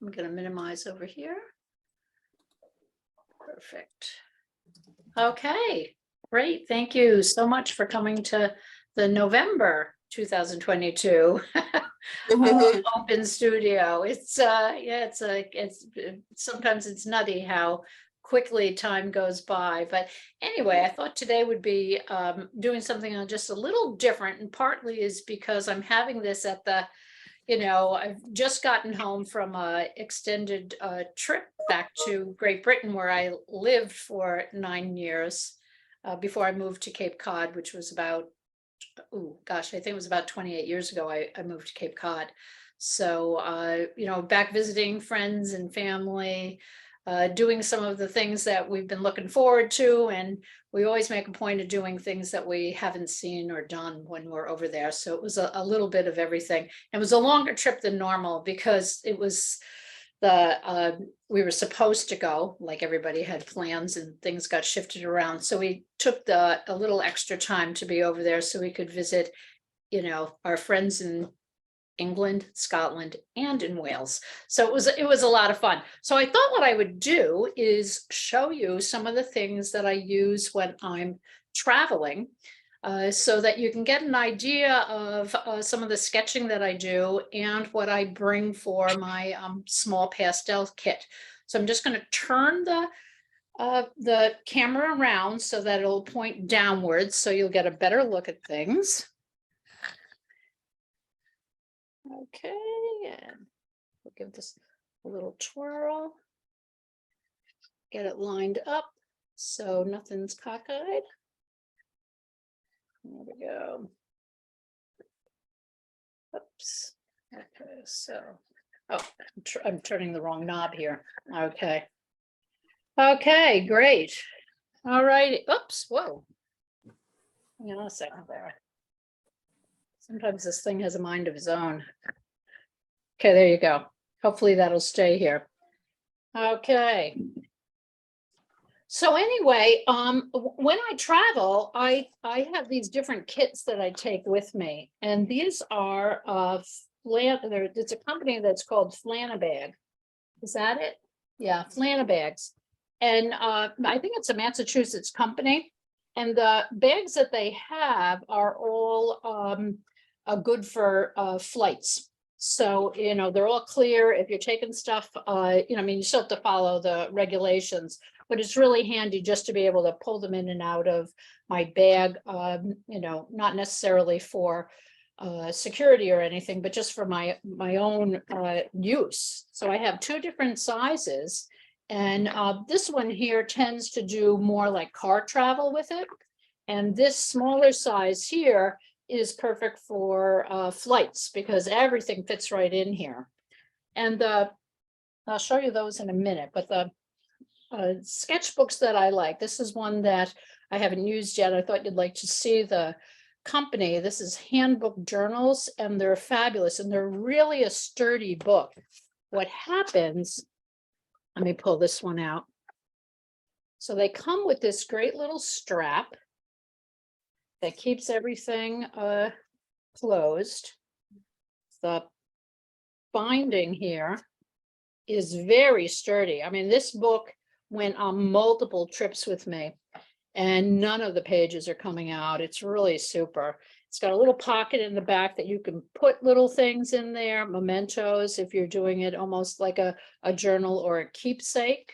I'm going to minimize over here. Perfect. Okay, great. Thank you so much for coming to the November 2022 open studio. It's yeah, it's sometimes it's nutty how quickly time goes by. But anyway, I thought today would be doing something just a little different, and partly is because I'm having this at the, I've just gotten home from a extended trip back to Great Britain, where I lived for 9 years before I moved to Cape Cod, which was about, oh gosh, I think it was about 28 years ago I moved to Cape Cod. So, back visiting friends and family, doing some of the things that we've been looking forward to. And we always make a point of doing things that we haven't seen or done when we're over there. So it was a little bit of everything. It was a longer trip than normal because it was we were supposed to go, like everybody had plans, and things got shifted around. So we took a little extra time to be over there so we could visit, our friends in England, Scotland, and in Wales. So it was a lot of fun. So I thought what I would do is show you some of the things that I use when I'm traveling, so that you can get an idea of some of the sketching that I do and what I bring for my small pastel kit. So I'm just going to turn the camera around so that it'll point downwards, so you'll get a better look at things. Okay, and we'll give this a little twirl. Get it lined up so nothing's cockeyed. There we go. Oops. Okay, so, I'm turning the wrong knob here. Okay. Okay, great. All right. Oops, whoa. Hang on a second there. Sometimes this thing has a mind of its own. Okay, there you go. Hopefully that'll stay here. Okay. So anyway, when I travel, I have these different kits that I take with me, and these are it's a company that's called Flannabag. Is that it? Yeah, Flannabags. And I think it's a Massachusetts company. And the bags that they have are all good for flights. So, they're all clear. If you're taking stuff, you still have to follow the regulations, but it's really handy just to be able to pull them in and out of my bag, not necessarily for security or anything, but just for my own use. So I have 2 different sizes, and this one here tends to do more like car travel with it. And this smaller size here is perfect for flights because everything fits right in here. And I'll show you those in a minute, but the sketchbooks that I like, this is one that I haven't used yet. I thought you'd like to see the company. This is Handbook Journals, and they're fabulous, and they're really a sturdy book. What happens, let me pull this one out. So they come with this great little strap that keeps everything closed. The binding here is very sturdy. I mean, this book went on multiple trips with me, and none of the pages are coming out. It's really super. It's got a little pocket in the back that you can put little things in there, mementos, if you're doing it almost like a journal or a keepsake.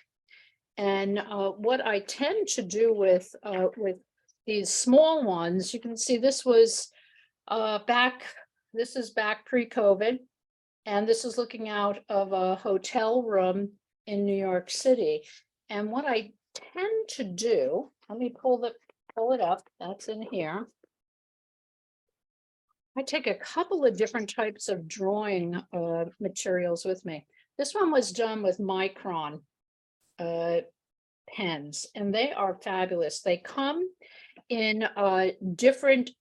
And what I tend to do with these small ones, you can see this was this is back pre-COVID, and this is looking out of a hotel room in New York City. And what I tend to do, let me pull it up, that's in here. I take a couple of different types of drawing materials with me. This one was done with micron pens, and they are fabulous. They come in different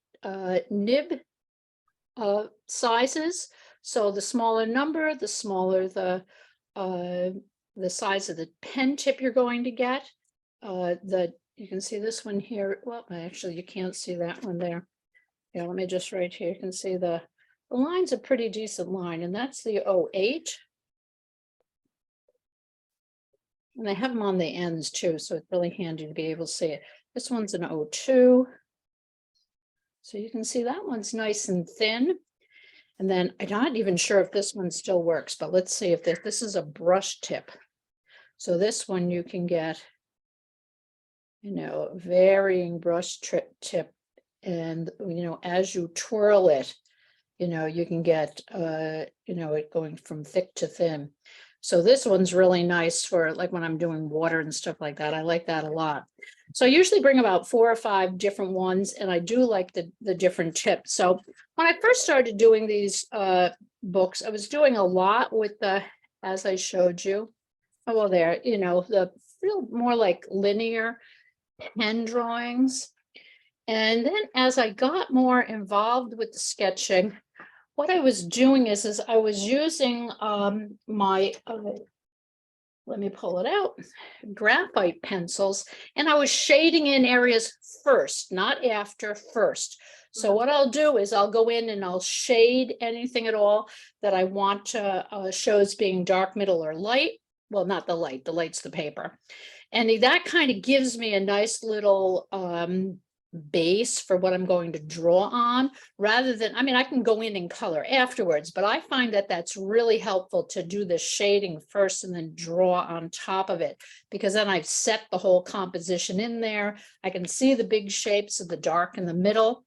nib sizes. So the smaller number, the smaller the size of the pen tip you're going to get. You can see this one here. Well, actually, you can't see that one there. Yeah, let me just right here. You can see the line's a pretty decent line, and that's the 08. And they have them on the ends too, so it's really handy to be able to see it. This one's an 02. So you can see that one's nice and thin. And then I'm not even sure if this one still works, but let's see if this is a brush tip. So this one you can get, varying brush tip. And, as you twirl it, you can get, it going from thick to thin. So this one's really nice for like when I'm doing water and stuff like that. I like that a lot. So I usually bring about 4 or 5 different ones, and I do like the different tips. So when I first started doing these books, I was doing a lot with as I showed you. Oh, well, there, the real more like linear pen drawings. And then as I got more involved with the sketching, what I was doing is I was using my, let me pull it out, graphite pencils, and I was shading in areas first, not after, first. So what I'll do is I'll go in and I'll shade anything at all that I want to show as being dark, middle, or light. Well, not the light's the paper. And that kind of gives me a nice little base for what I'm going to draw on, rather than, I can go in color afterwards, but I find that that's really helpful to do the shading first and then draw on top of it, because then I've set the whole composition in there. I can see the big shapes of the dark in the middle,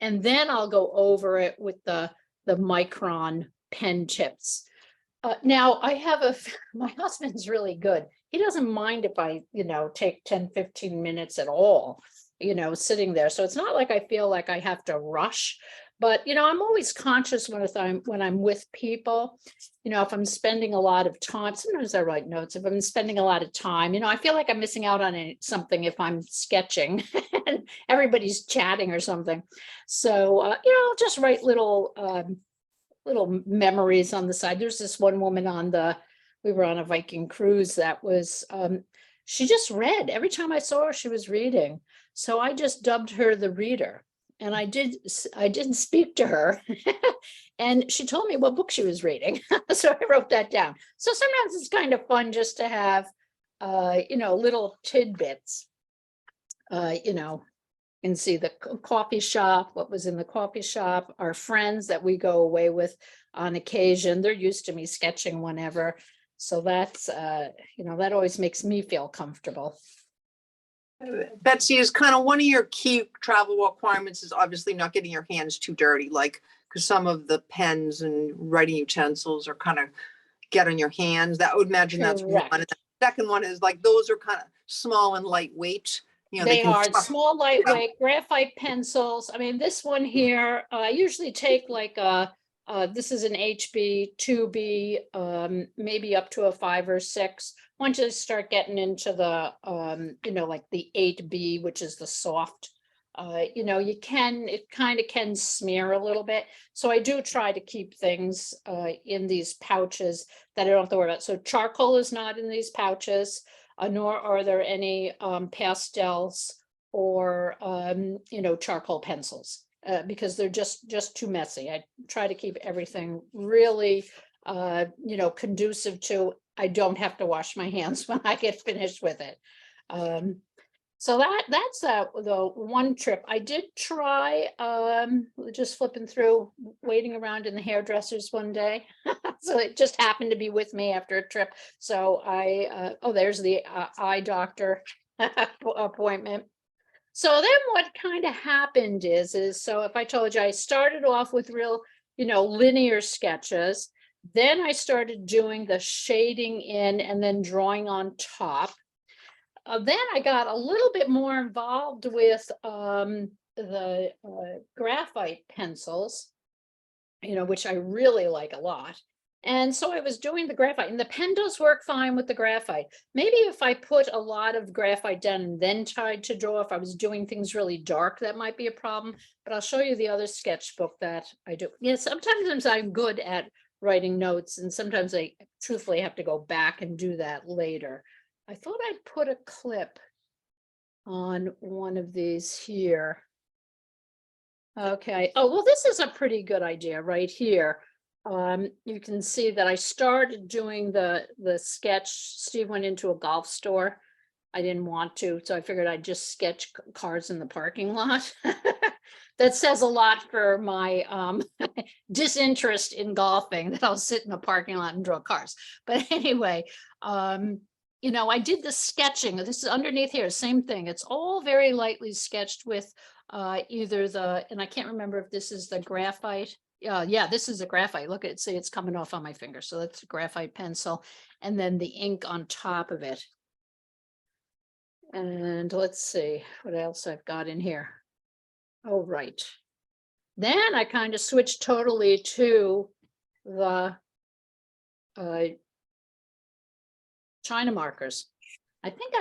and then I'll go over it with the micron pen tips. Now I have my husband's really good. He doesn't mind if I, take 10-15 minutes at all, sitting there. So it's not like I feel like I have to rush, but, I'm always conscious when I'm with people, if I'm spending a lot of time, sometimes I write notes. If I'm spending a lot of time, I feel like I'm missing out on something if I'm sketching and everybody's chatting or something. So, I'll just write little memories on the side. There's this one woman we were on a Viking cruise that was, she just read. Every time I saw her, she was reading. So I just dubbed her the reader. And I didn't speak to her. And she told me what book she was reading. So I wrote that down. So sometimes it's kind of fun just to have, little tidbits, and see the coffee shop, what was in the coffee shop, our friends that we go away with on occasion. They're used to me sketching whenever. So that's, that always makes me feel comfortable. Betsy, is kind of one of your key travel requirements is obviously not getting your hands too dirty, like, because some of the pens and writing utensils are kind of get on your hands. That would imagine that's Correct. one. And the second one is like, those are kind of small and lightweight. They are small, lightweight graphite pencils. This one here, I usually take like this is an HB, 2B, maybe up to a 5 or 6. Once you start getting into the, like the 8B, which is the soft, it kind of can smear a little bit. So I do try to keep things in these pouches that I don't have to worry about. So charcoal is not in these pouches. Nor are there any pastels or charcoal pencils because they're just too messy. I try to keep everything really conducive to I don't have to wash my hands when I get finished with it. So that's the one trip. I did try just flipping through, waiting around in the hairdressers one day. So it just happened to be with me after a trip. So there's the eye doctor appointment. So then what kind of happened is so if I told you I started off with real, linear sketches, then I started doing the shading in and then drawing on top. Then I got a little bit more involved with the graphite pencils, which I really like a lot. And so I was doing the graphite, and the pen does work fine with the graphite. Maybe if I put a lot of graphite down and then tried to draw, if I was doing things really dark, that might be a problem. But I'll show you the other sketchbook that I do. Yeah, sometimes I'm good at writing notes, and sometimes I truthfully have to go back and do that later. I thought I'd put a clip on one of these here. Okay. Oh, well, this is a pretty good idea right here. you can see that I started doing the sketch. Steve went into a golf store. I didn't want to, so I figured I'd just sketch cars in the parking lot. That says a lot for my disinterest in golfing, that I'll sit in a parking lot and draw cars. But anyway, you know, I did the sketching. This is underneath here, same thing. It's all very lightly sketched with either the, and I can't remember if this is the graphite. Yeah, this is a graphite. Look at, see, it's coming off on my finger. So that's a graphite pencil, and then the ink on top of it. And let's see what else I've got in here. Oh, right. Then I kind of switched totally to the China markers. I think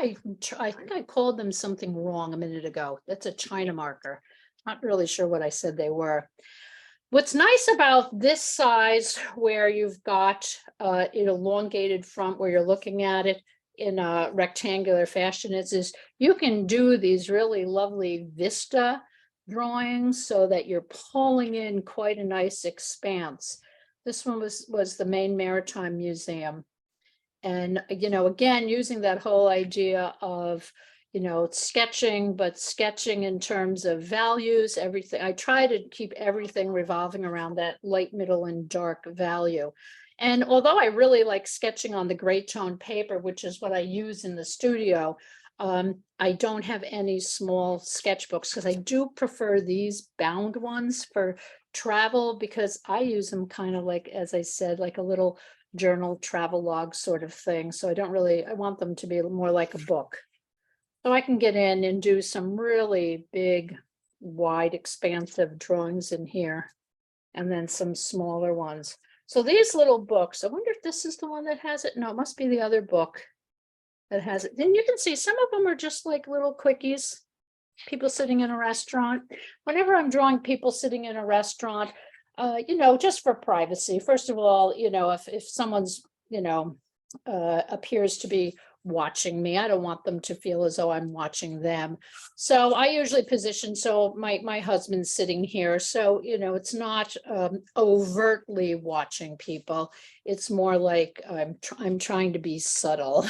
I called them something wrong a minute ago. That's a China marker. Not really sure what I said they were. What's nice about this size, where you've got an elongated front where you're looking at it in a rectangular fashion, is you can do these really lovely vista drawings so that you're pulling in quite a nice expanse. This one was the Maine Maritime Museum. And, you know, again, using that whole idea of, you know, sketching, but sketching in terms of values, everything. I try to keep everything revolving around that light, middle, and dark value. And although I really like sketching on the gray tone paper, which is what I use in the studio, I don't have any small sketchbooks, because I do prefer these bound ones for travel, because I use them kind of like, as I said, like a little journal travel log sort of thing. So I don't really, I want them to be more like a book. So I can get in and do some really big, wide, expansive drawings in here, and then some smaller ones. So these little books, I wonder if this is the one that has it. No, it must be the other book that has it. Then you can see some of them are just like little quickies, people sitting in a restaurant. Whenever I'm drawing people sitting in a restaurant, you know, just for privacy, first of all, you know, if someone's, you know, appears to be watching me, I don't want them to feel as though I'm watching them. So I usually position, so my husband's sitting here, so, you know, it's not overtly watching people. It's more like I'm trying to be subtle.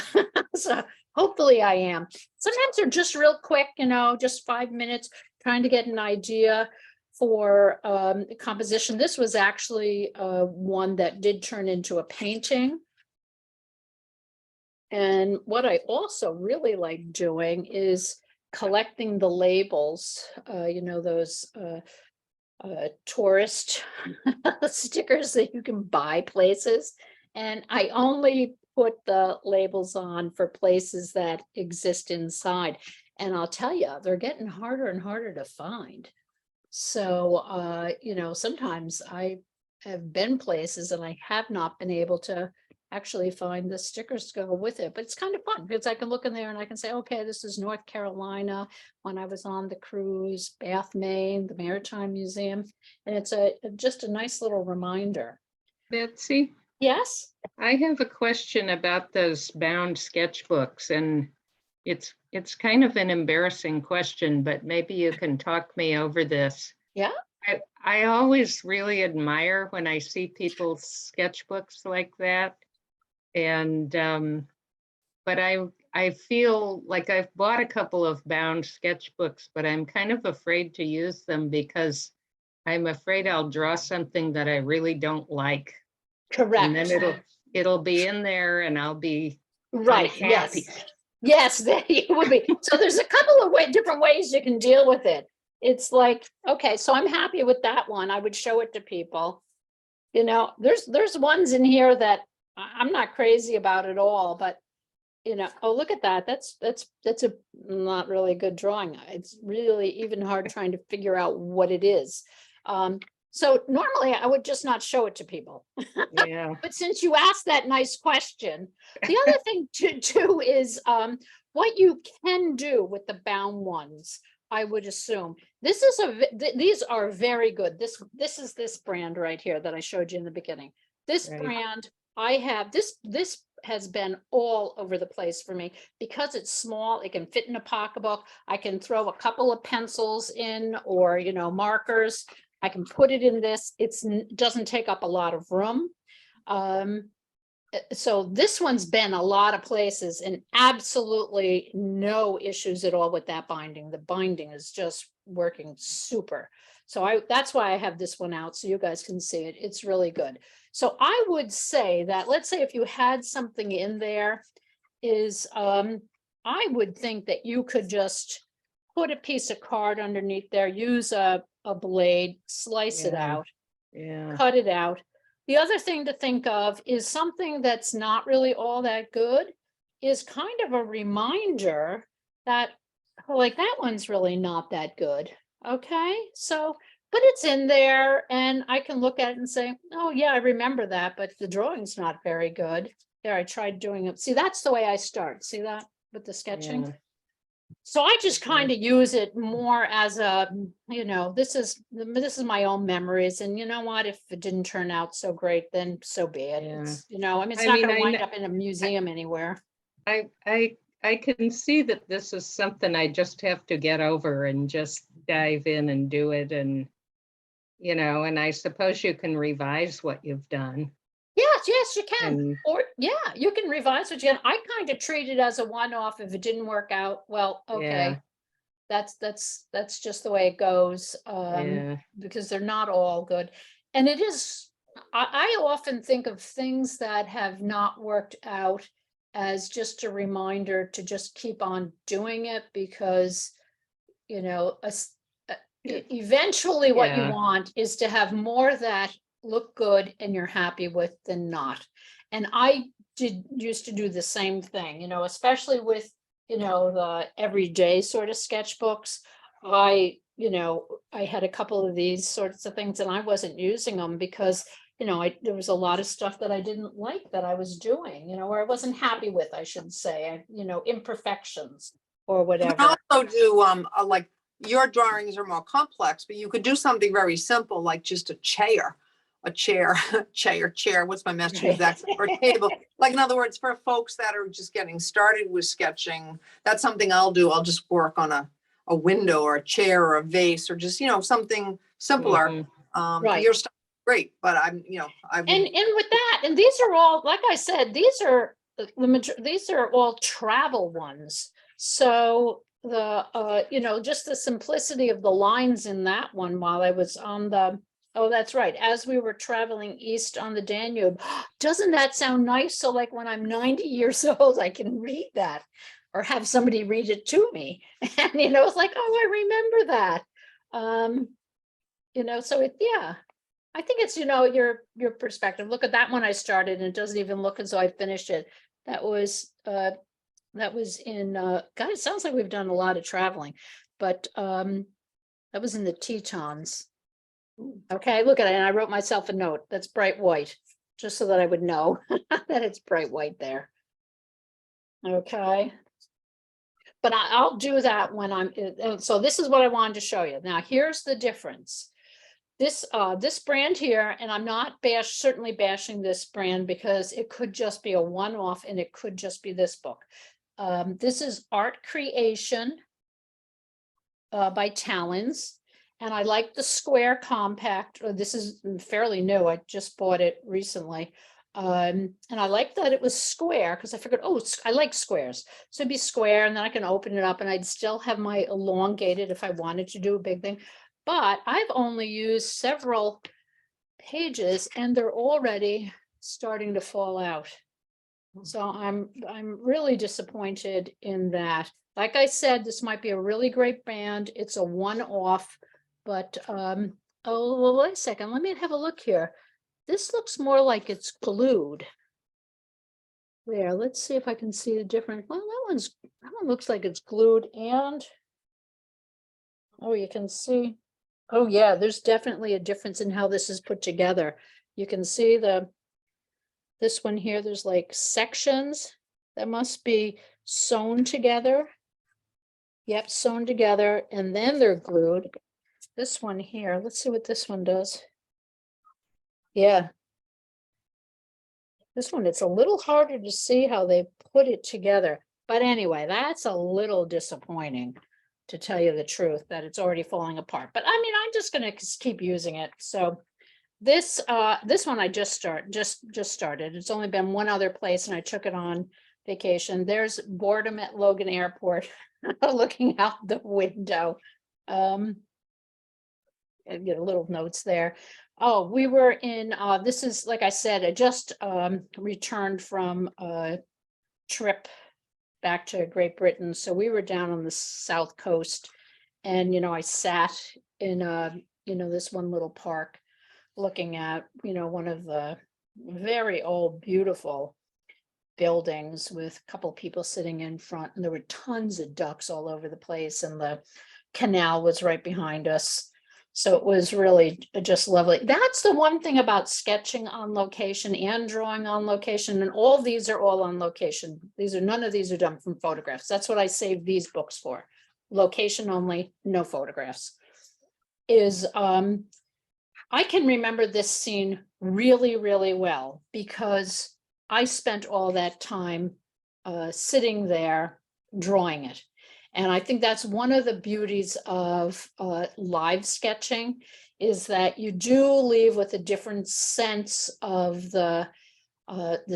So hopefully I am. Sometimes they're just real quick, you know, just 5 minutes, trying to get an idea for composition. This was actually one that did turn into a painting. And what I also really like doing is collecting the labels, you know, those tourist stickers that you can buy places. And I only put the labels on for places that exist inside. And I'll tell you, they're getting harder and harder to find. So, you know, sometimes I have been places and I have not been able to actually find the stickers to go with it, but it's kind of fun because I can look in there and I can say, okay, this is North Carolina when I was on the cruise, Bath, Maine, the Maritime Museum, and it's just a nice little reminder. Betsy, Yes. I have a question about those bound sketchbooks, and it's kind of an embarrassing question, but maybe you can talk me over this. Yeah. I always really admire when I see people's sketchbooks like that. And but I feel like I've bought a couple of bound sketchbooks, but I'm kind of afraid to use them because I'm afraid I'll draw something that I really don't like. Correct. And then it'll be in there and I'll be right. unhappy. Yes, it would be. So there's a couple of different ways you can deal with it. It's like, okay, so I'm happy with that one. I would show it to people. You know, there's ones in here that I'm not crazy about at all, but you know, oh, look at that. That's a not really good drawing. It's really even hard trying to figure out what it is. So normally I would just not show it to people. Yeah. But since you asked that nice question, the other thing to do is what you can do with the bound ones, I would assume. This is these are very good. This is this brand right here that I showed you in the beginning. This Right. brand, I have this has been all over the place for me because it's small. It can fit in a pocketbook. I can throw a couple of pencils in, or, you know, markers. I can put it in this. Doesn't take up a lot of room. So this one's been a lot of places and absolutely no issues at all with that binding. The binding is just working super. So that's why I have this one out so you guys can see it. It's really good. So I would say that, let's say if you had something in there is, I would think that you could just put a piece of card underneath there, use a blade, slice it Yeah. out, Yeah. cut it out. The other thing to think of is something that's not really all that good is kind of a reminder that, like, that one's really not that good. Okay, so, but it's in there and I can look at it and say, oh yeah, I remember that, but the drawing's not very good. There, I tried doing it. See, that's the way I start. See that with the sketching? Yeah. So I just Okay. kind of use it more as a, this is my own memories. And you know what, if it didn't turn out so great, then so be it. Yeah. It's, I mean, it's I not mean, gonna I wind kn- up in a museum anywhere. I can see that this is something I just have to get over and just dive in and do it. And, and I suppose you can revise what you've done. Yes, you can. And Or, yeah, you can revise what you can. I kind of treat it as a one-off. If it didn't work out, well, okay. That's just the way it goes. yeah, Because they're not all good. And it is, I often think of things that have not worked out as just a reminder to just keep on doing it because, eventually what you Yeah. want is to have more that look good and you're happy with than not. And I used to do the same thing, especially with, the everyday sort of sketchbooks. I had a couple of these sorts of things and I wasn't using them because, there was a lot of stuff that I didn't like that I was doing, or I wasn't happy with, I should say, imperfections or You whatever. can also do, like, your drawings are more complex, but you could do something very simple, like just a chair, chair. What's my mess to use that? Or a table. Like, in other words, for folks that are just getting started with sketching, that's something I'll do. I'll just work on a window or a chair or a vase or just, something simpler. Mhm. Right. Your stuff is great, but I would. And with that, and these are all, like I said, these are these are all travel ones. So the just the simplicity of the lines in that one while I was on the, oh, that's right, as we were traveling east on the Danube. Doesn't that sound nice? So like when I'm 90 years old, I can read that or have somebody read it to me. And it's like, oh, I remember that. So yeah. I think it's, your perspective. Look at that one I started and it doesn't even look as though I finished it. That was in, God, it sounds like we've done a lot of traveling, but that was in the Tetons. Okay, look at it. And I wrote myself a note that's bright white, just so that I would know that it's bright white there. Okay. But I'll do that when so this is what I wanted to show you. Now, here's the difference. This brand here, and I'm not certainly bashing this brand because it could just be a one-off and it could just be this book. This is Art Creation by Talons. And I like the square compact. This is fairly new. I just bought it recently. And I like that it was square because I figured, oh, I like squares. So it'd be square and then I can open it up and I'd still have my elongated if I wanted to do a big thing. But I've only used several pages and they're already starting to fall out. So I'm really disappointed in that. Like I said, this might be a really great band. It's a one-off, but oh, well, wait a second. Let me have a look here. This looks more like it's glued. There, let's see if I can see the difference. Well, that one looks like it's glued and oh, you can see. Oh yeah, there's definitely a difference in how this is put together. You can see this one here, there's like sections that must be sewn together. Yep, sewn together and then they're glued. This one here, let's see what this one does. Yeah. This one, it's a little harder to see how they put it together. But anyway, that's a little disappointing. to tell you the truth, that it's already falling apart. But I mean, I'm just gonna keep using it. So this one I just started. It's only been one other place and I took it on vacation. There's boredom at Logan Airport, looking out the window. And get little notes there. Oh, we were in, this is, like I said, I just returned from a trip back to Great Britain. So we were down on the South Coast and, I sat in this one little park looking at, one of the very old, beautiful buildings with a couple of people sitting in front, and there were tons of ducks all over the place, and the canal was right behind us. So it was really just lovely. That's the one thing about sketching on location and drawing on location, and all these are all on location. None of these are done from photographs. That's what I saved these books for. Location only, no photographs. I can remember this scene really, really well because I spent all that time sitting there drawing it. And I think that's one of the beauties of live sketching, is that you do leave with a different sense of the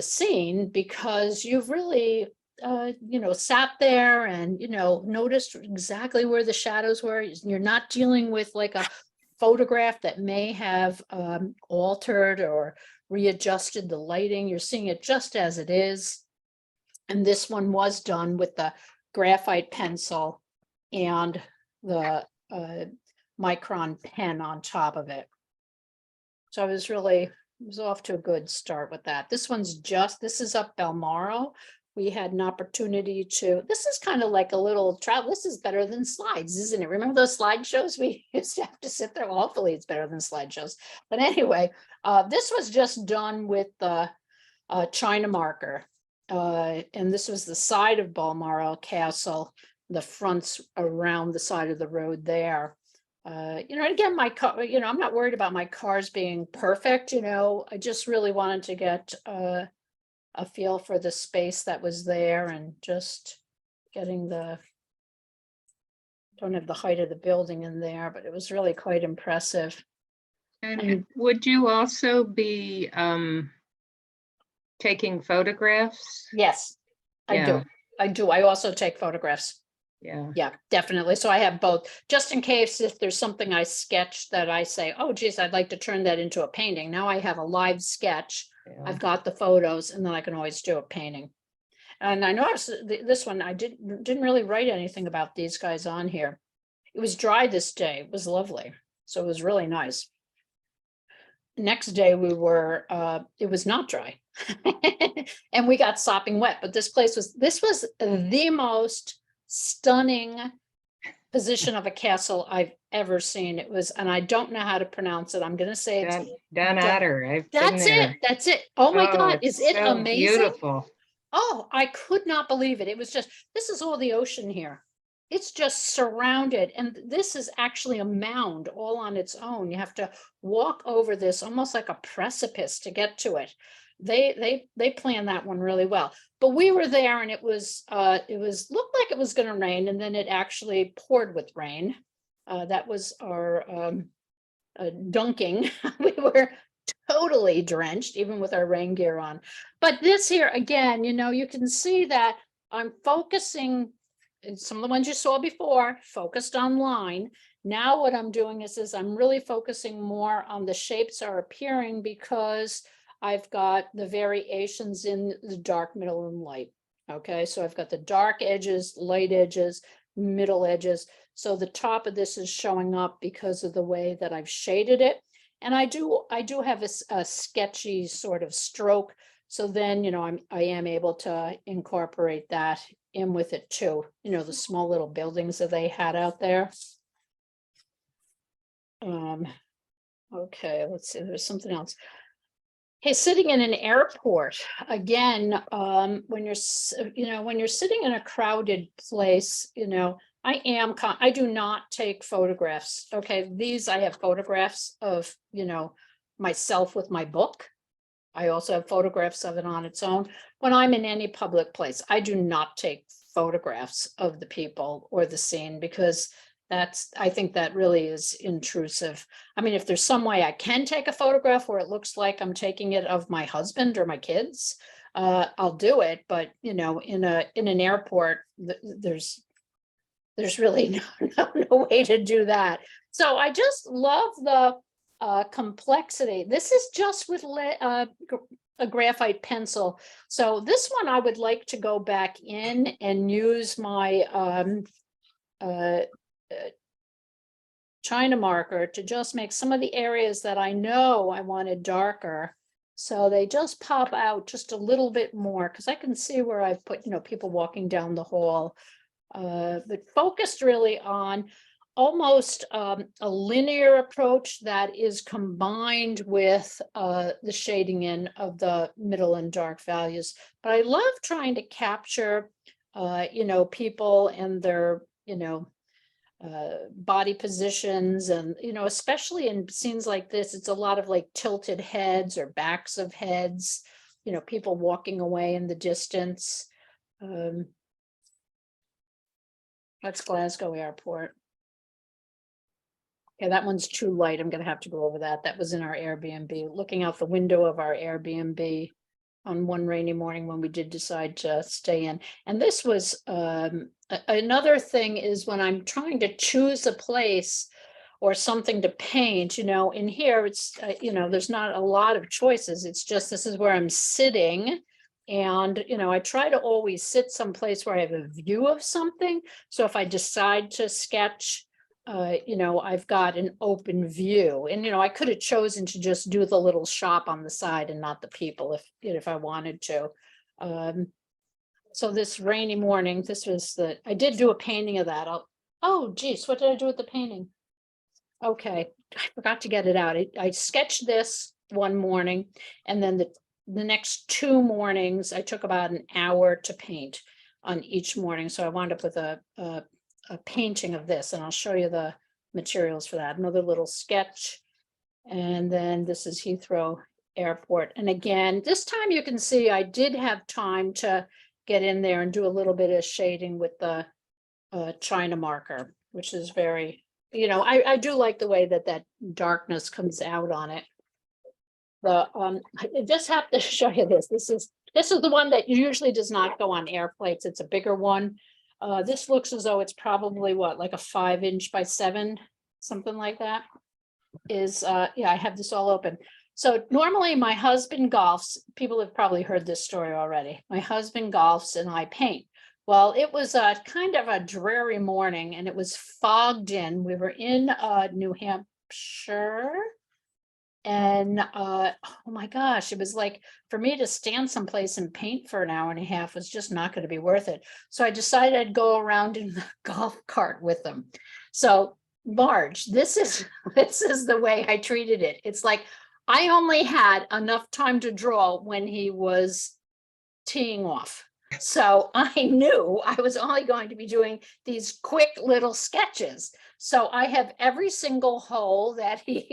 scene, because you've really sat there and noticed exactly where the shadows were. You're not dealing with like a photograph that may have altered or readjusted the lighting. You're seeing it just as it is. And this one was done with the graphite pencil and the micron pen on top of it. So I was off to a good start with that. This is up Balmoral. We had an opportunity this is kind of like a little travel. This is better than slides, isn't it? Remember those slideshows? We used to have to sit there. Well, hopefully it's better than slideshows. But anyway, this was just done with the China marker. And this was the side of Balmoral Castle, the fronts around the side of the road there. Again, my car, I'm not worried about my cars being perfect. I just really wanted to get a feel for the space that was there, and just getting don't have the height of the building in there, but it was really quite impressive. And would you also be taking photographs? Yes, Yeah. I do. I also take photographs. Yeah, definitely. So I have both, just in case if there's something I sketched that I say, oh geez, I'd like to turn that into a painting. Now I have a live sketch. Yeah. I've got the photos, and then I can always do a painting. And I noticed this one, I didn't really write anything about these guys on here. It was dry this day. It was lovely. So it was really nice. Next day it was not dry and we got sopping wet, but this was the most stunning position of a castle I've ever seen. It was, and I don't know how to pronounce it. I'm going to say it's Donatter. That's it. Oh my God. Is it so amazing? Beautiful. Oh, I could not believe it. It was just, this is all the ocean here. It's just surrounded, and this is actually a mound all on its own. You have to walk over this almost like a precipice to get to it. They planned that one really well. But we were there, and it looked like it was going to rain, and then it actually poured with rain. That was our dunking. We were totally drenched, even with our rain gear on. But this here, again, you can see that I'm focusing. Some of the ones you saw before focused on line. Now what I'm doing is I'm really focusing more on the shapes are appearing, because I've got the variations in the dark, middle, and light. Okay, so I've got the dark edges, light edges, middle edges. So the top of this is showing up because of the way that I've shaded it. And I do have a sketchy sort of stroke. So then, I am able to incorporate that in with it too. The small little buildings that they had out there. Okay, let's see, there's something else. Hey, sitting in an airport, again, when you're sitting in a crowded place, I do not take photographs. Okay, I have photographs of, myself with my book. I also have photographs of it on its own. When I'm in any public place, I do not take photographs of the people or the scene, because I think that really is intrusive. I mean, if there's some way I can take a photograph where it looks like I'm taking it of my husband or my kids, I'll do it. But, you know, in an airport, there's really no way to do that. So I just love the complexity. This is just with a graphite pencil. So this one I would like to go back in and use my China marker to just make some of the areas that I know I wanted darker. So they just pop out just a little bit more, because I can see where I've put, you know, people walking down the hall. But focused really on almost a linear approach that is combined with the shading in of the middle and dark values. But I love trying to capture, you know, people and their, you know, body positions, and, you know, especially in scenes like this, it's a lot of like tilted heads or backs of heads, you know, people walking away in the distance. That's Glasgow Airport. Okay, that one's too light. I'm gonna have to go over that. That was in our Airbnb, looking out the window of our Airbnb on one rainy morning when we did decide to stay in. And this was another thing is when I'm trying to choose a place or something to paint, you know, in here it's, you know, there's not a lot of choices. It's just, this is where I'm sitting. And, you know, I try to always sit someplace where I have a view of something. So if I decide to sketch, you know, I've got an open view. And, you know, I could have chosen to just do the little shop on the side and not the people if I wanted to. So this rainy morning, I did do a painting of that. Oh, geez, what did I do with the painting? Okay, I forgot to get it out. I sketched this one morning, and then the next 2 mornings, I took about an hour to paint on each morning. So I wound up with a painting of this, and I'll show you the materials for that. Another little sketch. And then this is Heathrow Airport. And again, this time you can see I did have time to get in there and do a little bit of shading with the China marker, which is very, you know, I do like the way that darkness comes out on it. I just have to show you this. This is the one that usually does not go on air plates. It's a bigger one. This looks as though it's probably what, like a 5" by 7, something like that. Yeah, I have this all open. So normally my husband golfs. People have probably heard this story already. My husband golfs and I paint. Well, it was a kind of a dreary morning, and it was fogged in. We were in New Hampshire. And oh my gosh, it was like, for me to stand someplace and paint for an hour and a half was just not going to be worth it. So I decided I'd go around in the golf cart with them. So Marge, this is the way I treated it. It's like I only had enough time to draw when he was teeing off. So I knew I was only going to be doing these quick little sketches. So I have every single hole that he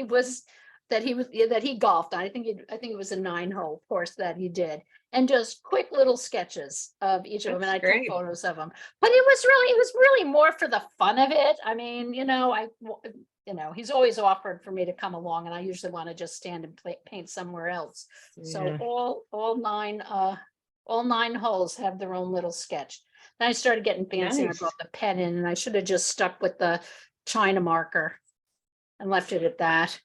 golfed on. I think it was a 9-hole course that he did, and just quick little sketches of each of them. And I took photos of them. But it was really more for the fun of it. I mean, you know, he's always offered for me to come along, and I usually want to just stand and paint somewhere else. Yeah. So all 9 holes have their own little sketch. Then I started getting fancy. Nice. I brought the pen in, and I should have just stuck with the China marker and left it at that.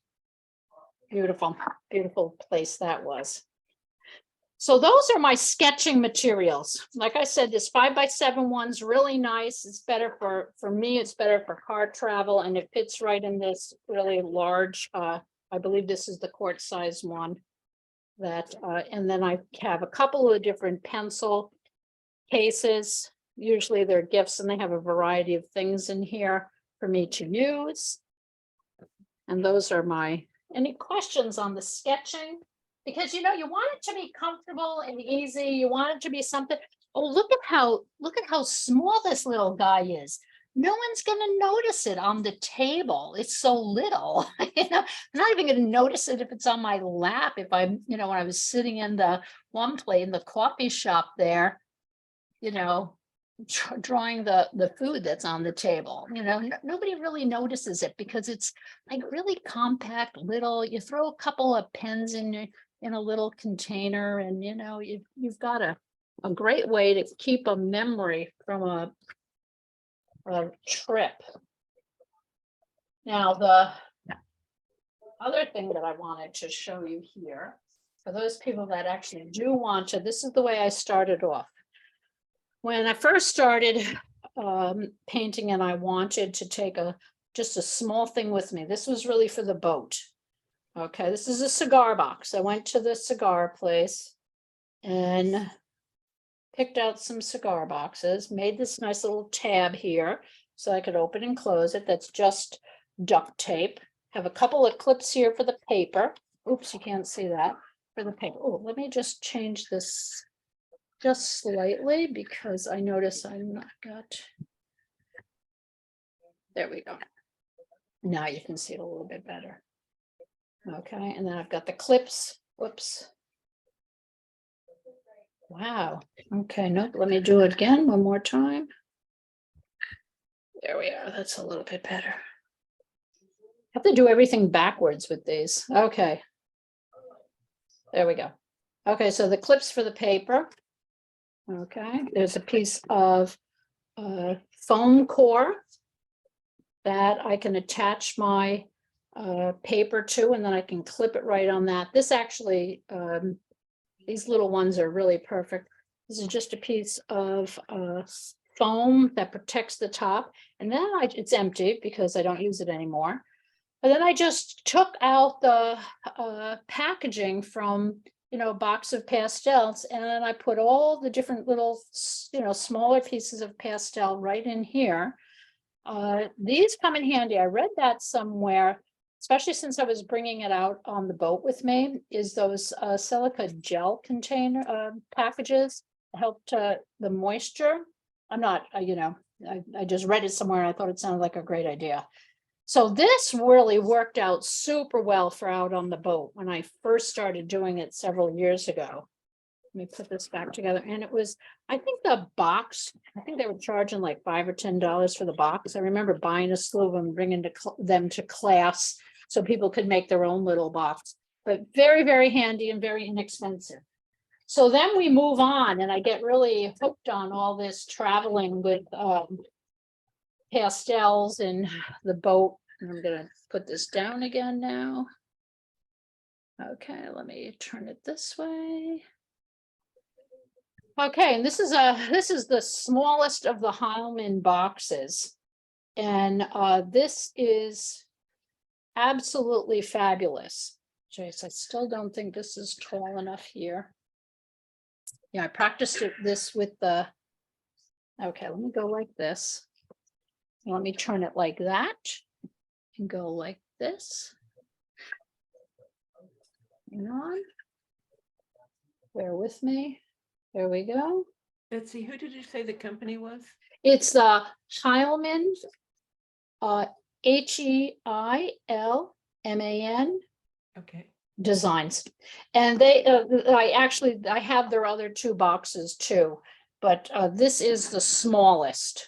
Beautiful, beautiful place that was. So those are my sketching materials. Like I said, this 5 by 7 one's really nice. It's better for me. It's better for car travel, and it fits right in this really large. I believe this is the quart size one. And then I have a couple of different pencil cases. Usually they're gifts, and they have a variety of things in here for me to use. And those are my. Any questions on the sketching? Because, you know, you want it to be comfortable and easy. You want it to be something. Oh, look at how small this little guy is. No one's going to notice it on the table. It's so little. You know, I'm not even going to notice it if it's on my lap. If I'm, you know, when I was sitting in the one plate in the coffee shop there, you know, drawing the food that's on the table. You know, nobody really notices it because it's like really compact, little. You throw a couple of pens in a little container, and you know you've got a great way to keep a memory from a trip. Now, the other thing that I wanted to show you here, for those people that actually do want to, this is the way I started off. When I first started painting and I wanted to take just a small thing with me, this was really for the boat. Okay, this is a cigar box. I went to the cigar place and picked out some cigar boxes, made this nice little tab here so I could open and close it. That's just duct tape. Have a couple of clips here for the paper. Oops, you can't see that for the paper. Oh, let me just change this just slightly because I notice I'm not got. There we go. Now you can see it a little bit better. Okay, and then I've got the clips. Whoops. Wow. Okay, nope, let me do it again one more time. There we are. That's a little bit better. Have to do everything backwards with these. Okay. There we go. Okay, so the clips for the paper. Okay, there's a piece of foam core that I can attach my paper to, and then I can clip it right on that. This actually, these little ones are really perfect. This is just a piece of foam that protects the top, and then it's empty because I don't use it anymore. And then I just took out the packaging from, you know, a box of pastels, and then I put all the different little, you know, smaller pieces of pastel right in here. These come in handy. I read that somewhere, especially since I was bringing it out on the boat with me, is those silica gel container packages helped the moisture. I'm not, you know, I just read it somewhere and I thought it sounded like a great idea. So this really worked out super well for out on the boat when I first started doing it several years ago. Let me put this back together. And it was, I think the box, I think they were charging like $5 or $10 for the box. I remember buying a slew of them, bringing them to class so people could make their own little box, but very, very handy and very inexpensive. So then we move on and I get really hooked on all this traveling with pastels and the boat. And I'm gonna put this down again now. Okay, let me turn it this way. Okay, and this is the smallest of the Heilman boxes. And this is absolutely fabulous. Jace, I still don't think this is tall enough here. Yeah, I practiced this with the, okay, let me go like this. Let me turn it like that and go like this. Hang on. Bear with me. There we go. Betsy, who did you say the company was? It's the Heilman, Heilman Okay. Designs. And they, I have their other two boxes too, but this is the smallest.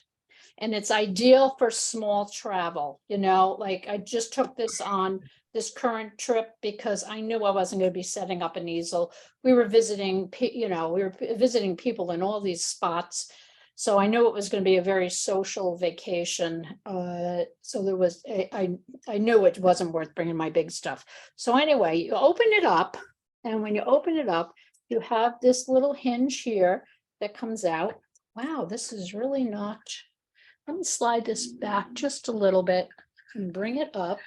And it's ideal for small travel, you know, like I just took this on this current trip because I knew I wasn't going to be setting up an easel. We were visiting, you know, we were visiting people in all these spots. So I knew it was going to be a very social vacation. So there was, I knew it wasn't worth bringing my big stuff. So anyway, you open it up, and when you open it up, you have this little hinge here that comes out. Wow, this is really not. Let me slide this back just a little bit and bring it up.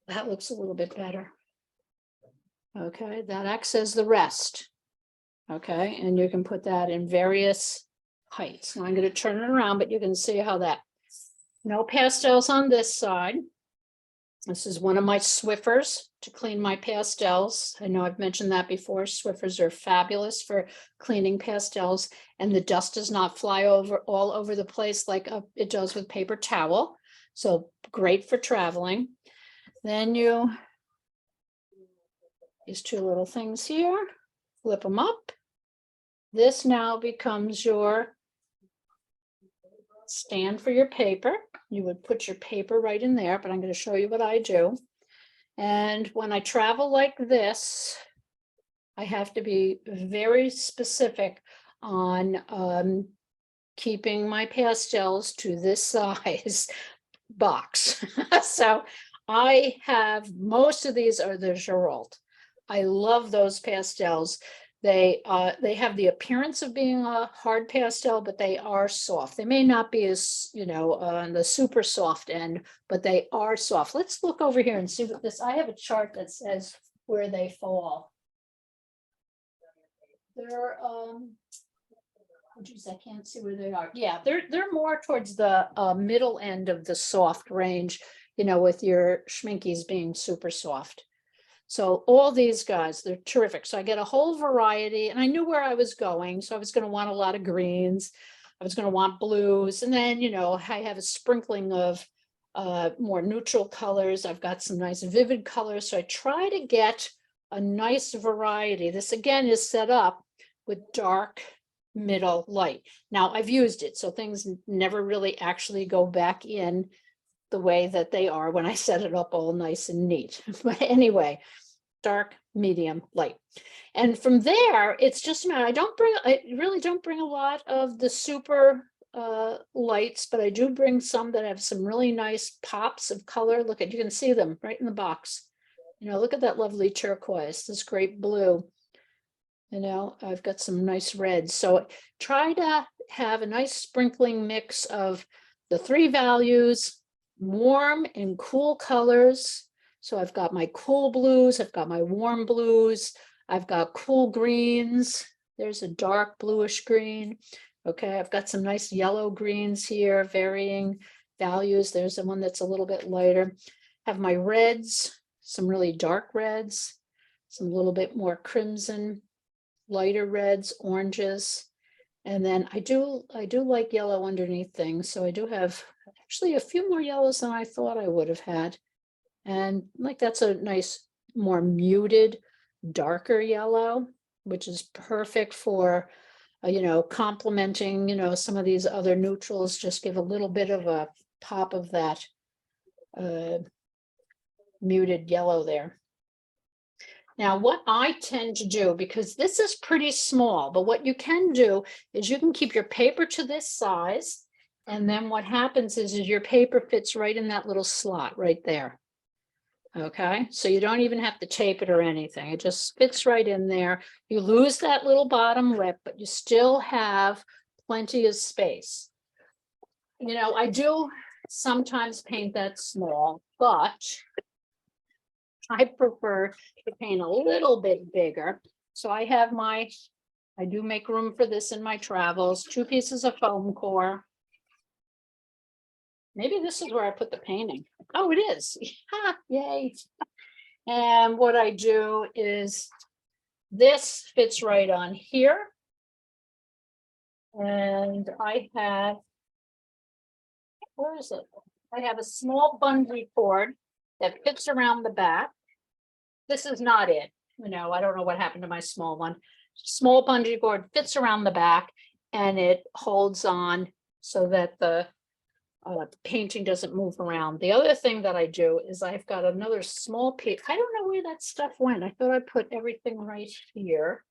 That looks a little bit better. Okay, that acts as the rest. Okay, and you can put that in various heights. Now I'm going to turn it around, but you can see how that, no pastels on this side. This is one of my Swiffers to clean my pastels. I know I've mentioned that before. Swiffers are fabulous for cleaning pastels, and the dust does not fly over all over the place like it does with paper towel. So great for traveling. Then these two little things here, flip them up, this now becomes your stand for your paper. You would put your paper right in there, but I'm going to show you what I do. And when I travel like this, I have to be very specific on keeping my pastels to this size box. So I have, most of these are the Girault. I love those pastels. They have the appearance of being a hard pastel, but they are soft. They may not be as, on the super soft end, but they are soft. Let's look over here and see what this, I have a chart that says where they fall. They're, geez, I can't see where they are. Yeah, they're more towards the middle end of the soft range, with your Schminkies being super soft. So all these guys, they're terrific. So I get a whole variety, and I knew where I was going. So I was going to want a lot of greens. I was going to want blues. And then, I have a sprinkling of more neutral colors. I've got some nice vivid colors. So I try to get a nice variety. This again is set up with dark, middle, light. Now I've used it, so things never really actually go back in the way that they are when I set it up all nice and neat. But anyway, dark, medium, light. And from there, it's just a matter, I really don't bring a lot of the super lights, but I do bring some that have some really nice pops of color. Look at, you can see them right in the box. Look at that lovely turquoise, this great blue. I've got some nice reds. So try to have a nice sprinkling mix of the three values, warm and cool colors. So I've got my cool blues, I've got my warm blues, I've got cool greens. There's a dark bluish green. Okay, I've got some nice yellow greens here, varying values. There's the one that's a little bit lighter. Have my reds, some really dark reds, some little bit more crimson, lighter reds, oranges. And then I do like yellow underneath things. So I do have actually a few more yellows than I thought I would have had. And like that's a nice, more muted, darker yellow, which is perfect for, complementing, some of these other neutrals. Just give a little bit of a pop of that muted yellow there. Now, what I tend to do, because this is pretty small, but what you can do is you can keep your paper to this size. And then what happens is your paper fits right in that little slot right there. Okay, so you don't even have to tape it or anything. It just fits right in there. You lose that little bottom lip, but you still have plenty of space. I do sometimes paint that small, but I prefer to paint a little bit bigger. So I do make room for this in my travels, 2 pieces of foam core. Maybe this is where I put the painting. Oh, it is. Yay. And what I do is this fits right on here. And I have, where is it? I have a small bungee cord that fits around the back. This is not it. I don't know what happened to my small one. Small bungee cord fits around the back and it holds on so that the painting doesn't move around. The other thing that I do is I've got another small piece. I don't know where that stuff went. I thought I put everything right here,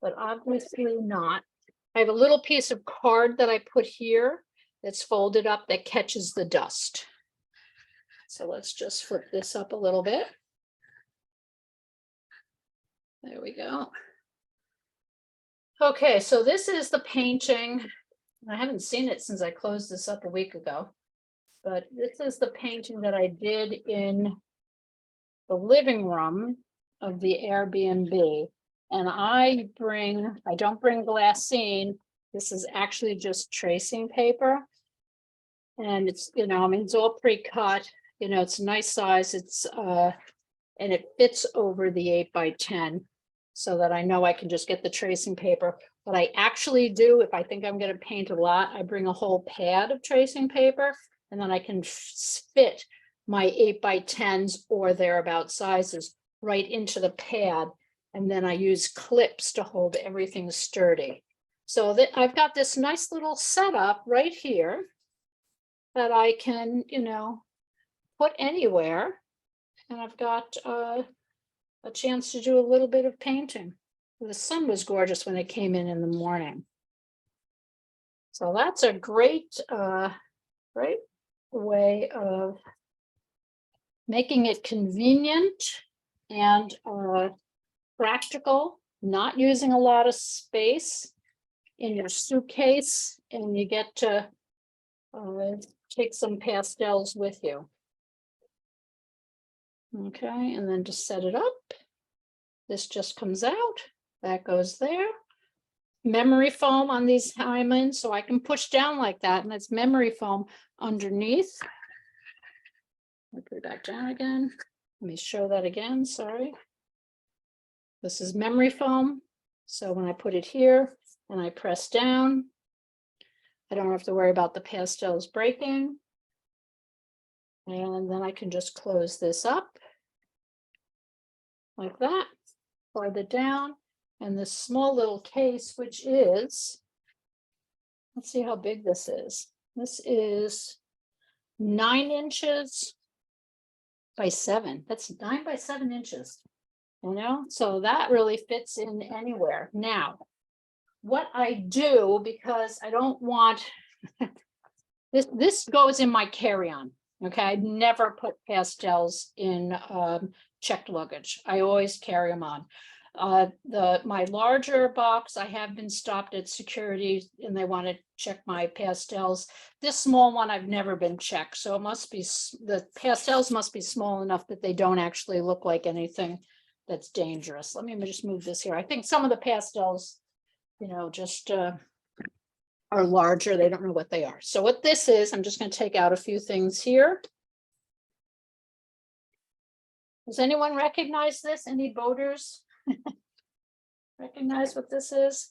but obviously not. I have a little piece of card that I put here that's folded up that catches the dust. So let's just flip this up a little bit. There we go. Okay, so this is the painting. I haven't seen it since I closed this up a week ago, but this is the painting that I did in the living room of the Airbnb. And I don't bring glassine. This is actually just tracing paper. And it's, it's all pre-cut, it's a nice size. It's, and it fits over the 8x10 so that I know I can just get the tracing paper. What I actually do, if I think I'm going to paint a lot, I bring a whole pad of tracing paper and then I can fit my 8x10s or thereabout sizes right into the pad. And then I use clips to hold everything sturdy. So that I've got this nice little setup right here that I can, put anywhere. And I've got a chance to do a little bit of painting. The sun was gorgeous when it came in the morning. So that's a great way of making it convenient and practical, not using a lot of space in your suitcase, and you get to take some pastels with you. Okay, and then just set it up. This just comes out, that goes there. Memory foam on these diamonds, so I can push down like that, and it's memory foam underneath. I'll put it back down again. Let me show that again, sorry. This is memory foam. So when I put it here and I press down, I don't have to worry about the pastels breaking. And then I can just close this up like that, slide it down, and this small little case, which is, let's see how big this is. This is 9 inches by 7. That's 9 by 7 inches, so that really fits in anywhere. Now, what I do, because I don't want this goes in my carry-on. Okay, I never put pastels in checked luggage. I always carry them on. My larger box, I have been stopped at security and they want to check my pastels. This small one, I've never been checked. So it must be, the pastels must be small enough that they don't actually look like anything that's dangerous. Let me just move this here. I think some of the pastels, just are larger. They don't know what they are. So what this is, I'm just going to take out a few things here. Does anyone recognize this? Any boaters recognize what this is?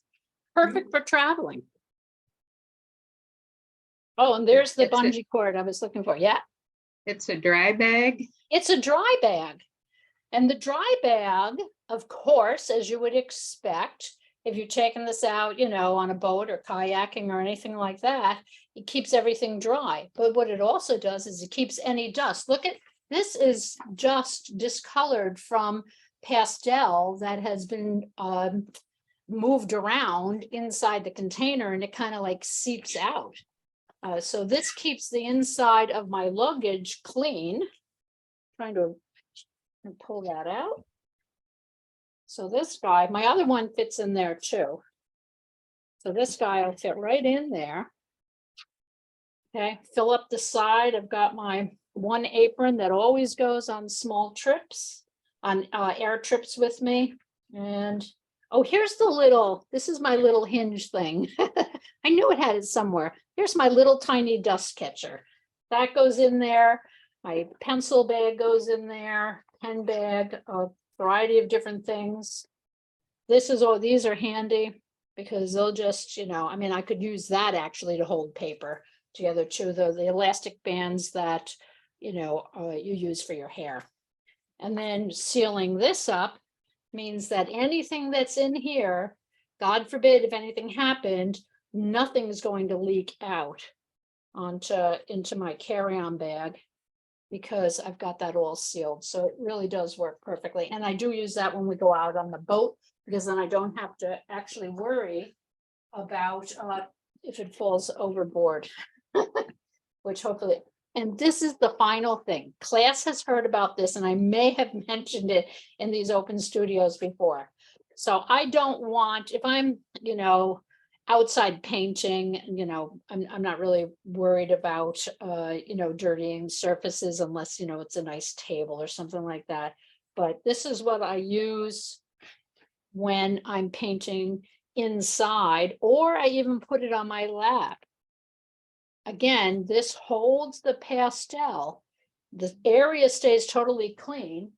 Perfect for traveling. Oh, and there's the It's a- bungee cord I was looking for. Yeah, It's a dry bag. it's a dry bag. And the dry bag, of course, as you would expect, if you're taking this out, on a boat or kayaking or anything like that, it keeps everything dry. But what it also does is it keeps any dust. Look at, this is just discolored from pastel that has been moved around inside the container, and it kind of like seeps out. So this keeps the inside of my luggage clean. Trying to pull that out. So this guy, my other one fits in there too. So this guy will fit right in there. Okay, fill up the side. I've got my one apron that always goes on small trips, on air trips with me. And oh, here's the little, this is my little hinge thing. I knew it had it somewhere. Here's my little tiny dust catcher. That goes in there. My pencil bag goes in there, pen bag, a variety of different things. This is all, these are handy because they'll just, I could use that actually to hold paper together too, the elastic bands that, you use for your hair. And then sealing this up means that anything that's in here, God forbid if anything happened, nothing's going to leak out into my carry-on bag, because I've got that all sealed. So it really does work perfectly. And I do use that when we go out on the boat, because then I don't have to actually worry about if it falls overboard, which hopefully, and this is the final thing. Class has heard about this, and I may have mentioned it in these open studios before. So I don't want, if I'm, outside painting, I'm not really worried about, dirtying surfaces unless, it's a nice table or something like that. But this is what I use when I'm painting inside, or I even put it on my lap. Again, this holds the pastel. The area stays totally clean.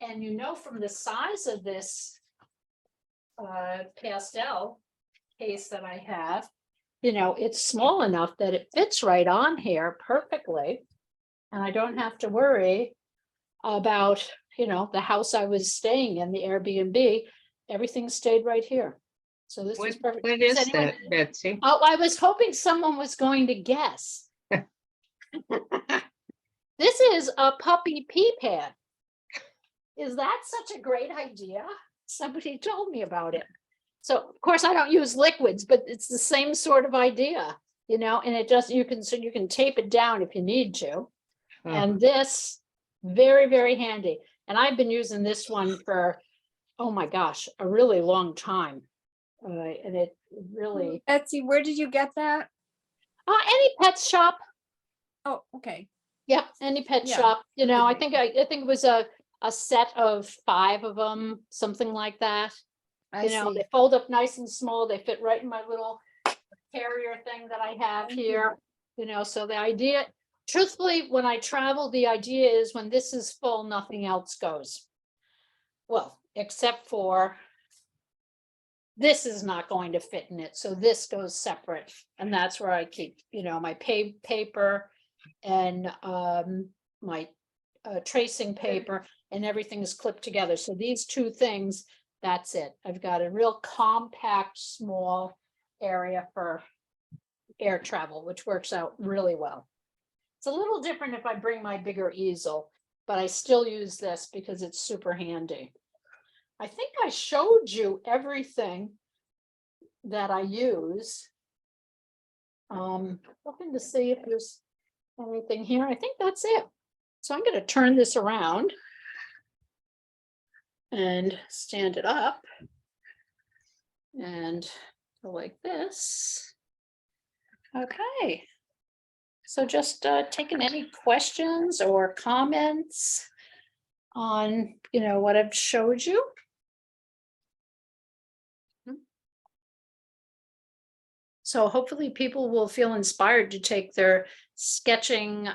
And from the size of this pastel case that I have, it's small enough that it fits right on here perfectly. And I don't have to worry about, the house I was staying in, the Airbnb. Everything stayed right here. So this is What, perfect. what Does is anyone- that, Betsy? Oh, I was hoping someone was going to guess. This is a puppy pee pad. Is that such a great idea? Somebody told me about it. So of course I don't use liquids, but it's the same sort of idea, you know, and it just, so you can tape it down if you need to. Oh, And this, very, very handy. And I've been using this one for, oh my gosh, a really long time. And it really, Betsy, where did you get that? any pet shop. Oh, okay. Yeah, any pet Yeah, shop, you know, I could think, I think it was a set of 5 of them, something like that. I You know, see. they fold up nice and small. They fit right in my little carrier thing that I have Thank you. here. You know, so the idea, truthfully, when I travel, the idea is when this is full, nothing else goes. Well, except for this is not going to fit in it, so this goes separate, and that's where I keep, you know, my paper and my tracing paper, and everything is clipped together. So these 2 things, that's it. I've got a real compact, small area for air travel, which works out really well. It's a little different if I bring my bigger easel, but I still use this because it's super handy. I think I showed you everything that I use. Looking to see if there's anything here. I think that's it. So I'm going to turn this around and stand it up and go like this. Okay. So just taking any questions or comments on, you know, what I've showed you. So hopefully people will feel inspired to take their sketching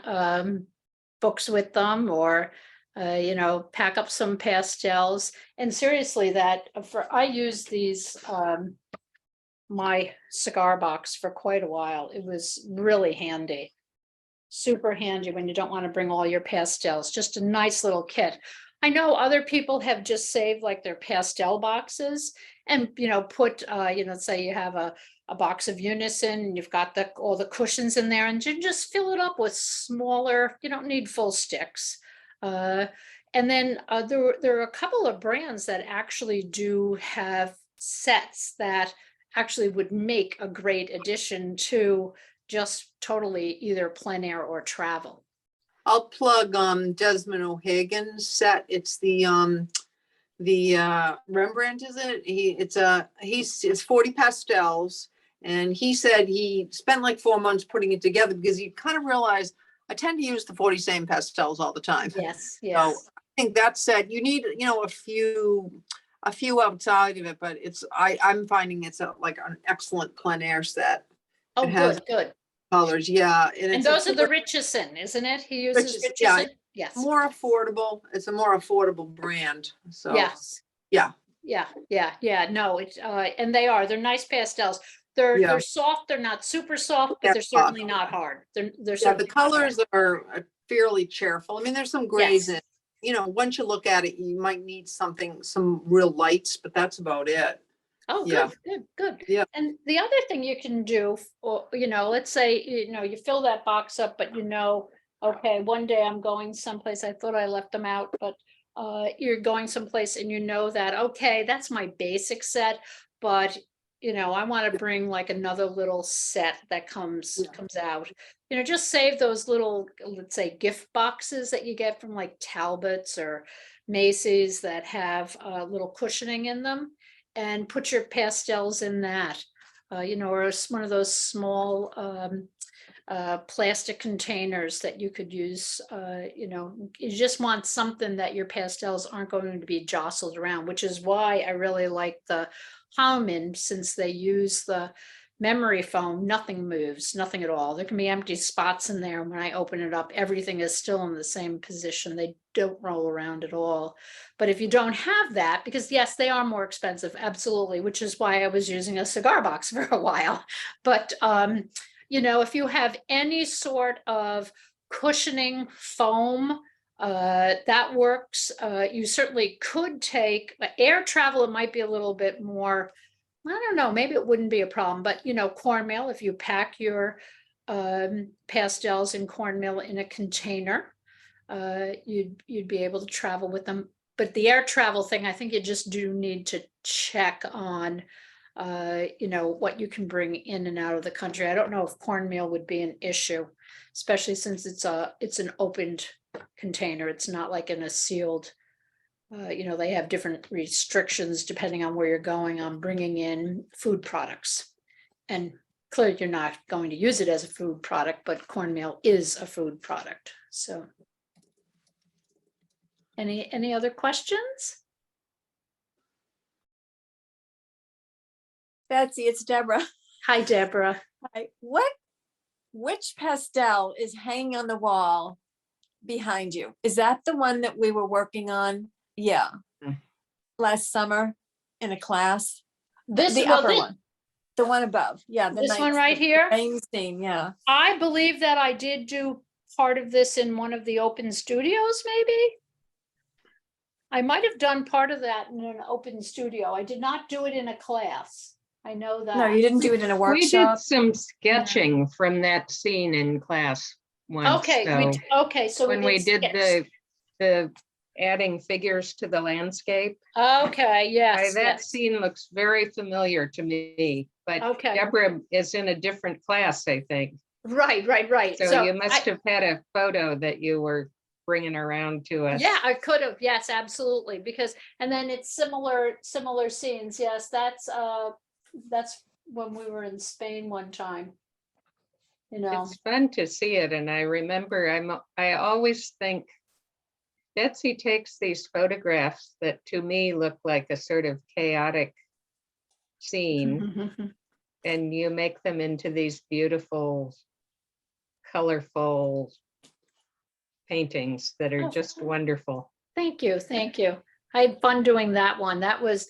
books with them, or you know, pack up some pastels. And seriously, I use these my cigar box for quite a while. It was really handy, super handy when you don't want to bring all your pastels. Just a nice little kit. I know other people have just saved like their pastel boxes and, you know, put you know, say you have a box of Unison and you've got all the cushions in there, and you just fill it up with smaller, you don't need full sticks. And then there are a couple of brands that actually do have sets that actually would make a great addition to just totally either plein air or travel. I'll plug Desmond O'Hagan's set. It's the Rembrandt, is it? It's 40 pastels, and he said he spent like 4 months putting it together because he kind of realized I tend to use the 40 same pastels all the time. Yes, So yes. I think that said, you need, you know, a few outside of it, but I'm finding it's like an excellent plein air set. Oh, It has good. colors, yeah. And it's those are the more- Richardson, isn't it? He uses Richardson, yeah. Richardson? Yes. more affordable. It's a more affordable brand. So Yes. yeah. Yeah. No, it's and they're nice pastels. They're Yeah. soft, they're not super soft, but Yeah, they're certainly not hard. They're Yeah, certainly the not hard. colors are fairly cheerful. I mean, there's some grays Yes. in, you know, once you look at it, you might need some real lights, but that's about it. Oh, Yeah. good. Yeah. And the other thing you can do, or, you know, let's say, you know, you fill that box up, but you know, okay, one day I'm going someplace, I thought I left them out, but you're going someplace and you know that, okay, that's my basic set, but you know, I want to bring like another little set that comes out. You know, just save those little, let's say, gift boxes that you get from like Talbot's or Macy's that have little cushioning in them, and put your pastels in that. You know, or one of those small plastic containers that you could use. You know, you just want something that your pastels aren't going to be jostled around, which is why I really like the Hauman, since they use the memory foam, nothing moves, nothing at all. There can be empty spots in there. When I open it up, everything is still in the same position. They don't roll around at all. But if you don't have that, because yes, they are more expensive, absolutely, which is why I was using a cigar box for a while. But you know, if you have any sort of cushioning foam, that works. You certainly could take air travel. It might be a little bit more I don't know, maybe it wouldn't be a problem, but you know, cornmeal, if you pack your pastels and cornmeal in a container, you'd be able to travel with them. But the air travel thing, I think you just do need to check on, you know, what you can bring in and out of the country. I don't know if cornmeal would be an issue, especially since it's an opened container. It's not like in a sealed. You know, they have different restrictions depending on where you're going on bringing in food products. And clearly you're not going to use it as a food product, but cornmeal is a food product. So any other questions? Betsy, it's Deborah. Hi, Deborah. Hi. Which pastel is hanging on the wall behind you? Is that the one that we were working on? Yeah. Mm. Last summer in a class? This, The well, upper one. The one above. Yeah. the this one nice- right the here? rain scene, yeah. I believe that I did do part of this in one of the open studios, maybe. I might have done part of that in an open studio. I did not do it in a class. I know that. No, you didn't do it in a We did workshop. some sketching from that scene in class once. Okay, So okay, so when we did sketch. the adding figures to the landscape, Okay, yes, that yes. scene looks very familiar to me, but Okay, Deborah is in a different class, I think. right. So you must have had a photo that you were bringing around to us. Yeah, I could have, yes, absolutely, because, and then it's similar scenes, yes, that's when we were in Spain one time. You know, It's fun to see it, and I remember I always think Betsy takes these photographs that to me look like a sort of chaotic scene, and you make them into these beautiful, colorful paintings that are Oh. just wonderful. Thank you. I had fun doing that one. That was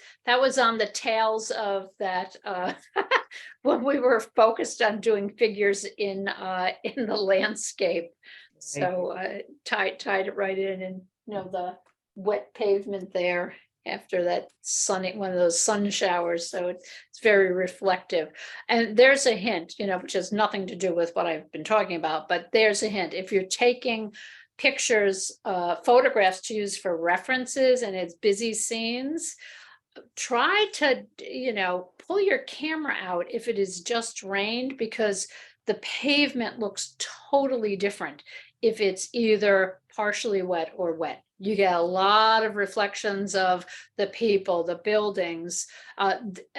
on the tails of that when we were focused on doing figures in the landscape. So tied it right in, and you know, the wet pavement there after that one of those sun showers. So it's very reflective. And there's a hint, you know, which has nothing to do with what I've been talking about, but there's a hint. If you're taking pictures, photographs to use for references and it's busy scenes, try to, you know, pull your camera out if it is just rained, because the pavement looks totally different if it's either partially wet or wet. You get a lot of reflections of the people, the buildings.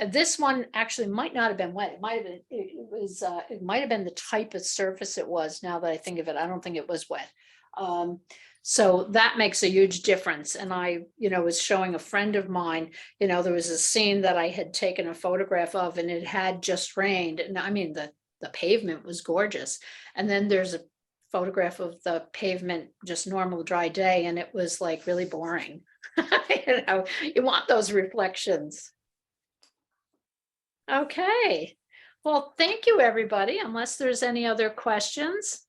This one actually might not have been wet. It might have been, it might have been the type of surface it was. Now that I think of it, I don't think it was wet. So that makes a huge difference. And I, you know, was showing a friend of mine, you know, there was a scene that I had taken a photograph of and it had just rained. And I mean, the pavement was gorgeous. And then there's a photograph of the pavement, just normal dry day. And it was like really boring. You know, you want those reflections. Okay. Well, thank you, everybody, unless there's any other questions.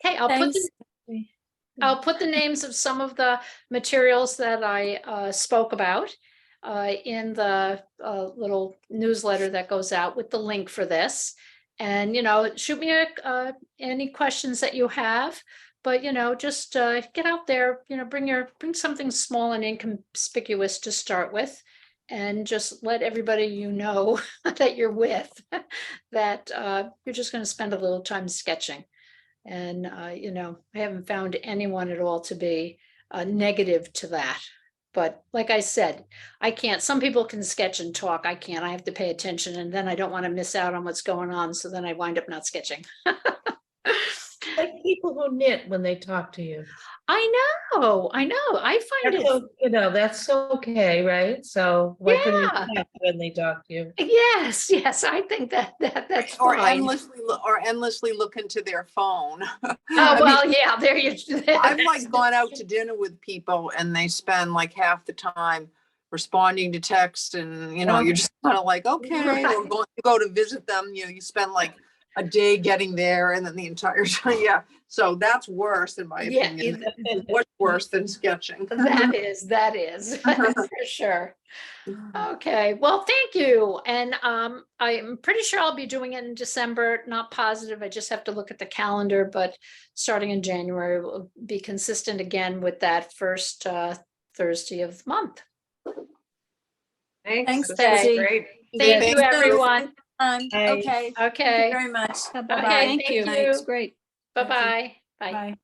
Okay, I'll put the names of some of the materials that I spoke about in the little newsletter that goes out with the link for this. And, you know, shoot me any questions that you have, but, you know, just get out there, you know, bring something small and inconspicuous to start with, and just let everybody you know that you're with that you're just going to spend a little time sketching. And, you know, I haven't found anyone at all to be negative to that. But like I said, I can't, some people can sketch and talk. I can't, I have to pay attention, and then I don't want to miss out on what's going on. So then I wind up not sketching. Like people who knit when they talk to you. I know. I find That's it. you know, that's okay, right? So why couldn't you Yeah. laugh when they talk to you? Yes, I think that's Or fine. endlessly look into their phone. Oh, I mean, well, yeah, there you. I've like gone out to dinner with people and they spend like half the time responding to texts, and you know, you're just kind of like, okay, or Right. you go to visit them, you know, you spend like a day getting there and then the entire time, yeah. So that's worse in my Yeah, opinion. What's worse than sketching? that is, for sure. Okay, well, thank you. And I'm pretty sure I'll be doing it in December, not positive. I just have to look at the calendar, but starting in January, we'll be consistent again with that first Thursday of the month. Thanks, This was Betsy. Great. Thank Thank you, you. everyone. Okay, thank you Okay, very much. okay, Bye-bye. thank you. It's great. Bye-bye. Bye. Bye.